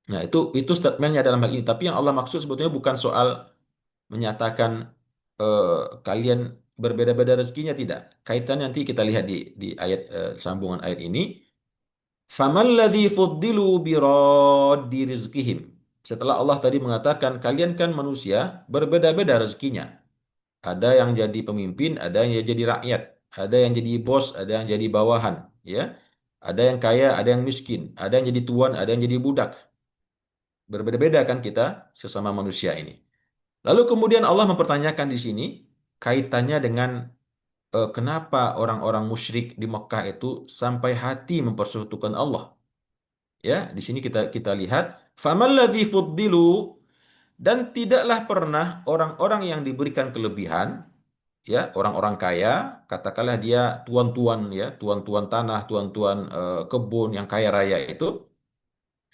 nah itu statementnya dalam hal ini. Tapi yang Allah maksud sebetulnya bukan soal menyatakan eh, kalian berbeda-beda rezekinya, tidak. Kaitan nanti kita lihat di ayat sambungan ayat ini. Famalladzi fuddilu biraddi rizqihim. Setelah Allah tadi mengatakan kalian kan manusia berbeda-beda rezekinya. Ada yang jadi pemimpin, ada yang jadi rakyat, ada yang jadi bos, ada yang jadi bawahan, ya. Ada yang kaya, ada yang miskin, ada yang jadi tuan, ada yang jadi budak. Berbeda-beda kan kita sesama manusia ini. Lalu kemudian Allah mempertanyakan di sini kaitannya dengan kenapa orang-orang musyrik di Mekah itu sampai hati mempersekutukan Allah. Ya, di sini kita lihat famalladzi fuddilu, dan tidaklah pernah orang-orang yang diberikan kelebihan, ya, orang-orang kaya, katakanlah dia tuan-tuan, ya, tuan-tuan tanah, tuan-tuan kebun yang kaya raya itu,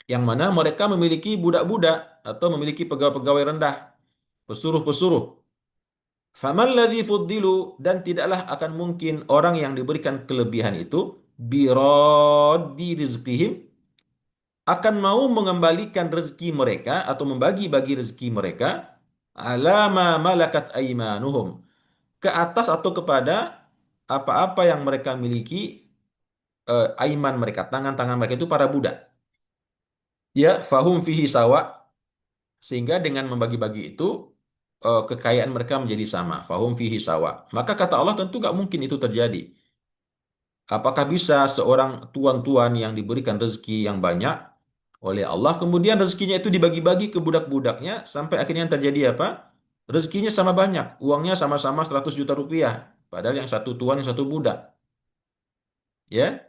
yang mana mereka memiliki budak-budak atau memiliki pegawai-pegawai rendah, pesuruh-pesuruh. Famalladzi fuddilu, dan tidaklah akan mungkin orang yang diberikan kelebihan itu biraddi rizqihim, akan mau mengembalikan rezeki mereka atau membagi-bagi rezeki mereka ala ma malakat aimanuhum, ke atas atau kepada apa-apa yang mereka miliki, aiman mereka, tangan-tangan mereka itu para budak. Ya, fahum fihi sawa, sehingga dengan membagi-bagi itu kekayaan mereka menjadi sama. Fahum fihi sawa. Maka kata Allah tentu nggak mungkin itu terjadi. Apakah bisa seorang tuan-tuan yang diberikan rezeki yang banyak oleh Allah, kemudian rezekinya itu dibagi-bagi ke budak-budaknya sampai akhirnya yang terjadi apa? Rezekinya sama banyak, uangnya sama-sama 100 juta rupiah, padahal yang satu tuan, yang satu budak. Ya,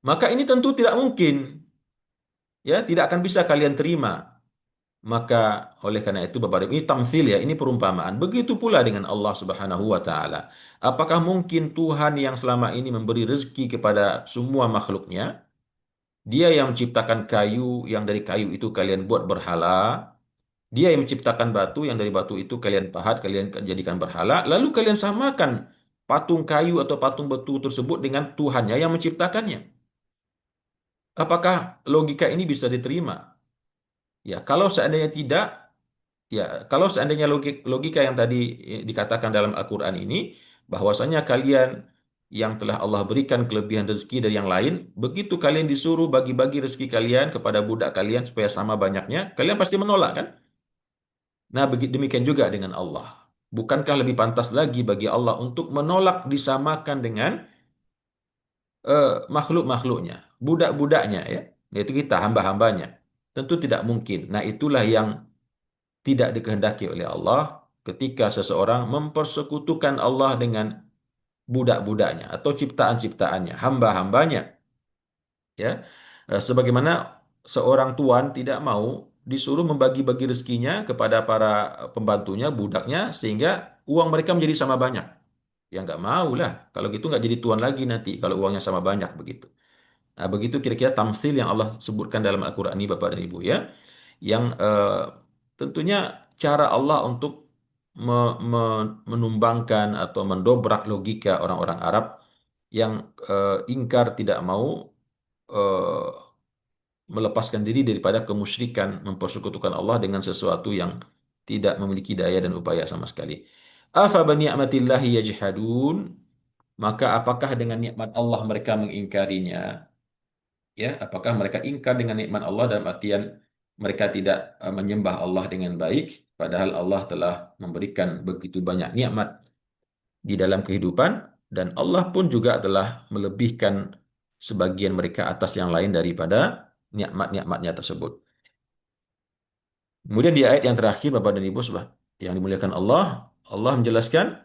maka ini tentu tidak mungkin. Ya, tidak akan bisa kalian terima. Maka oleh karena itu Bapak Ibu, ini tamthil, ya, ini perumpamaan. Begitu pula dengan Allah Subhanahu wa taala. Apakah mungkin Tuhan yang selama ini memberi rezeki kepada semua makhluknya, Dia yang menciptakan kayu, yang dari kayu itu kalian buat berhala, Dia yang menciptakan batu, yang dari batu itu kalian pahat, kalian jadikan berhala, lalu kalian samakan patung kayu atau patung batu tersebut dengan Tuhannya yang menciptakannya? Apakah logika ini bisa diterima? Ya, kalau seandainya tidak, ya, kalau seandainya logika yang tadi dikatakan dalam Al-Quran ini, bahwasanya kalian yang telah Allah berikan kelebihan rezeki dari yang lain, begitu kalian disuruh bagi-bagi rezeki kalian kepada budak kalian supaya sama banyaknya, kalian pasti menolak, kan? Nah, demikian juga dengan Allah. Bukankah lebih pantas lagi bagi Allah untuk menolak disamakan dengan makhluk-makhluknya, budak-budaknya, ya, yaitu kita, hamba-hambanya? Tentu tidak mungkin. Nah, itulah yang tidak dikehendaki oleh Allah ketika seseorang mempersekutukan Allah dengan budak-budaknya atau ciptaan-ciptaannya, hamba-hambanya. Ya, sebagaimana seorang tuan tidak mau disuruh membagi-bagi rezekinya kepada para pembantunya, budaknya, sehingga uang mereka menjadi sama banyak. Ya nggak mau lah. Kalau gitu nggak jadi tuan lagi nanti kalau uangnya sama banyak begitu. Nah, begitu kira-kira tamsil yang Allah sebutkan dalam Al-Quran ini, Bapak dan Ibu, ya, yang tentunya cara Allah untuk menumbangkan atau mendobrak logika orang-orang Arab yang ingkar, tidak mau eh, melepaskan diri daripada kemusyrikan, mempersekutukan Allah dengan sesuatu yang tidak memiliki daya dan upaya sama sekali. Afa bi ni'matillahi yajhadun, maka apakah dengan nikmat Allah mereka mengingkarinya? Ya, apakah mereka ingkar dengan nikmat Allah dalam artian mereka tidak menyembah Allah dengan baik, padahal Allah telah memberikan begitu banyak nikmat di dalam kehidupan, dan Allah pun juga telah melebihkan sebagian mereka atas yang lain daripada nikmat-nikmatnya tersebut. Kemudian di ayat yang terakhir, Bapak dan Ibu yang dimuliakan Allah, Allah menjelaskan,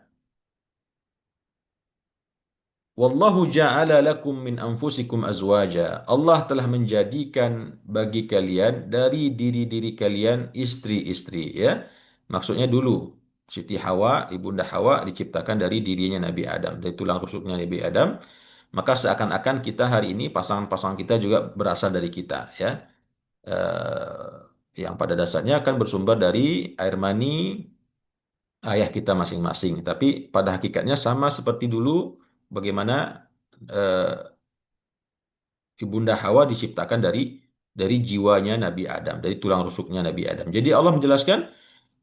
Wallahu ja'ala lakum min anfusikum azwaja. Allah telah menjadikan bagi kalian dari diri-diri kalian istri-istri, ya. Maksudnya dulu Siti Hawa, Ibunda Hawa diciptakan dari dirinya Nabi Adam, dari tulang rusuknya Nabi Adam. Maka seakan-akan kita hari ini pasangan-pasangan kita juga berasal dari kita, ya. Yang pada dasarnya akan bersumber dari air mani ayah kita masing-masing. Tapi pada hakikatnya sama seperti dulu bagaimana eh, Ibunda Hawa diciptakan dari jiwanya Nabi Adam, dari tulang rusuknya Nabi Adam. Jadi Allah menjelaskan,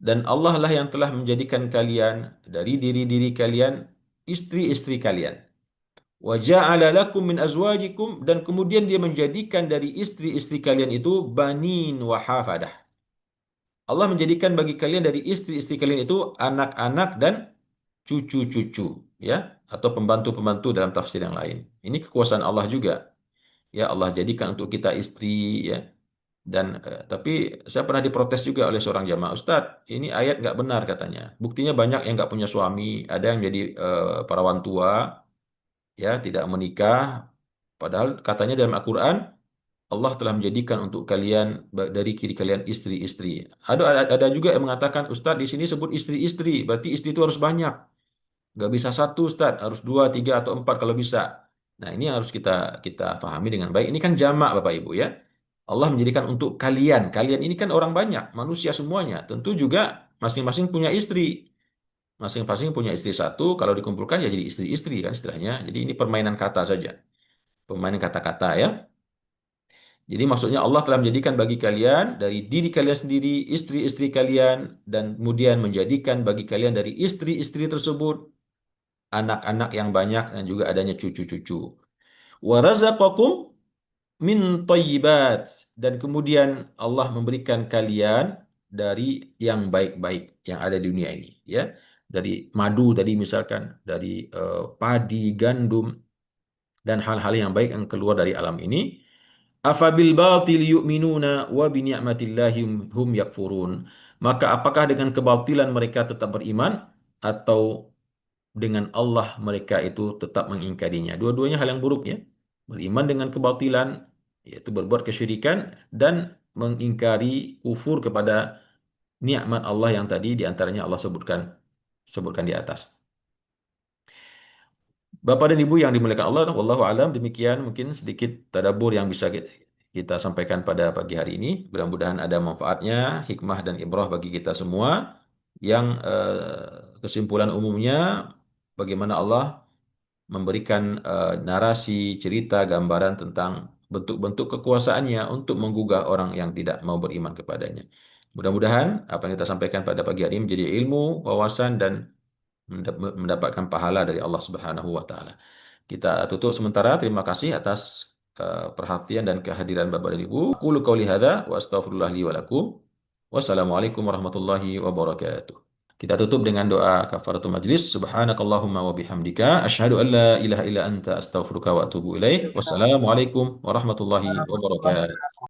dan Allah lah yang telah menjadikan kalian dari diri-diri kalian istri-istri kalian. Wa ja'ala lakum min azwajikum, dan kemudian Dia menjadikan dari istri-istri kalian itu banin wa hafadah. Allah menjadikan bagi kalian dari istri-istri kalian itu anak-anak dan cucu-cucu, ya, atau pembantu-pembantu dalam tafsir yang lain. Ini kekuasaan Allah juga. Ya, Allah jadikan untuk kita istri, ya, Tapi saya pernah diprotes juga oleh seorang jamaah, Ustadz, ini ayat nggak benar katanya. Buktinya banyak yang nggak punya suami, ada yang jadi perawan tua, ya tidak menikah. Padahal katanya dalam Al-Quran Allah telah menjadikan untuk kalian dari kiri kalian istri-istri. Ada juga yang mengatakan, Ustadz di sini sebut istri-istri, berarti istri itu harus banyak. Nggak bisa satu, Ustadz, harus dua, tiga, atau empat kalau bisa. Nah, ini yang harus kita kita pahami dengan baik. Ini kan jamak, Bapak Ibu ya. Allah menjadikan untuk kalian. Kalian ini kan orang banyak, manusia semuanya. Tentu juga masing-masing punya istri. Masing-masing punya istri satu, kalau dikumpulkan ya jadi istri-istri kan istilahnya. Jadi ini permainan kata saja. Permainan kata-kata ya. Jadi maksudnya Allah telah menjadikan bagi kalian dari diri kalian sendiri, istri-istri kalian, dan kemudian menjadikan bagi kalian dari istri-istri tersebut anak-anak yang banyak dan juga adanya cucu-cucu. Wa razaqakum min thayyibat, dan kemudian Allah memberikan kalian dari yang baik-baik yang ada di dunia ini ya. Dari madu tadi misalkan, dari padi, gandum, dan hal-hal yang baik yang keluar dari alam ini. Afabil batil yu'minuna wa bi ni'matillahi hum yakfurun. Maka apakah dengan kebatilan mereka tetap beriman, atau dengan Allah mereka itu tetap mengingkarinya? Dua-duanya hal yang buruk ya. Beriman dengan kebatilan, yaitu berbuat kesyirikan, dan mengingkari kufur kepada nikmat Allah yang tadi diantaranya Allah sebutkan di atas. Bapak dan Ibu yang dimuliakan Allah, wallahu alam, demikian mungkin sedikit tadabbur yang bisa kita sampaikan pada pagi hari ini. Mudah-mudahan ada manfaatnya, hikmah dan ibrah bagi kita semua. Yang kesimpulan umumnya, bagaimana Allah memberikan narasi, cerita, gambaran tentang bentuk-bentuk kekuasaannya untuk menggugah orang yang tidak mau beriman kepadanya. Mudah-mudahan apa yang kita sampaikan pada pagi hari ini menjadi ilmu, wawasan, dan mendapatkan pahala dari Allah Subhanahu wa taala. Kita tutup sementara. Terima kasih atas perhatian dan kehadiran Bapak dan Ibu. Qulu qauli hadza wa astaghfirullah li wa lakum. Wassalamualaikum warahmatullahi wabarakatuh. Kita tutup dengan doa kafaratul majlis. Subhanakallahumma wa bihamdika asyhadu an la ilaha illa anta astaghfiruka wa atubu ilaik. Wassalamualaikum warahmatullahi wabarakatuh.